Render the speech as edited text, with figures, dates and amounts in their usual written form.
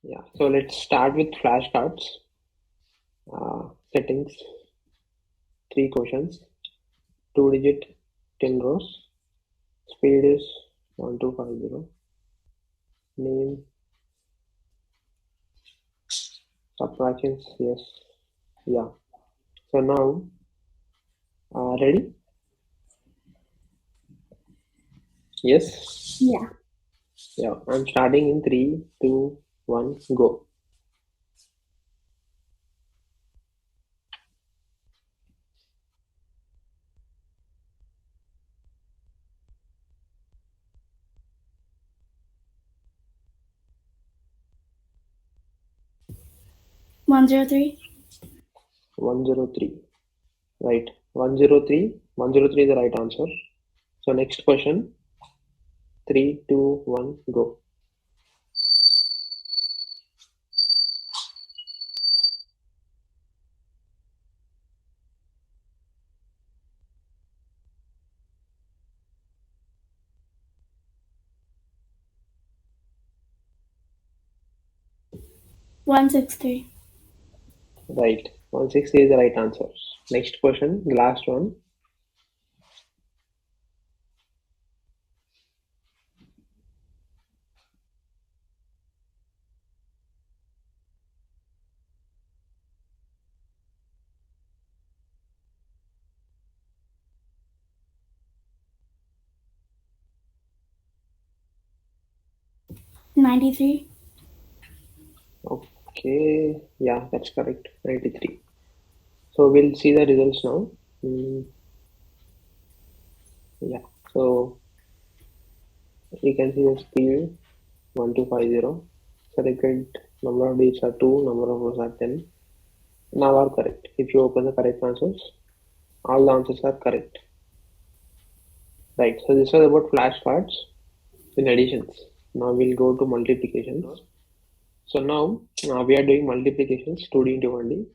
Yeah, so let's start with flashcards. Settings, three questions, two digit, 10 rows. Speed is 1250. Name, subtractions, yes. Yeah. So now, ready? Yes. Yeah. Yeah, I'm starting in three, two, one, go. 103. 103. Right. 103. 103 is the right answer. So next question. Three, two, one, go. 163. Right. 160 is the right answer. Next question, the last one. 93. Okay. Yeah, that's correct. 93. So we'll see the results now. Yeah. So you can see the speed 1250. Selected number of digits are 2, number of rows are 10. Now are correct. If you open the correct answers, all the answers are correct. Right. So this was about flashcards in additions. Now we'll go to multiplications. So now we are doing multiplications 2D into 1D.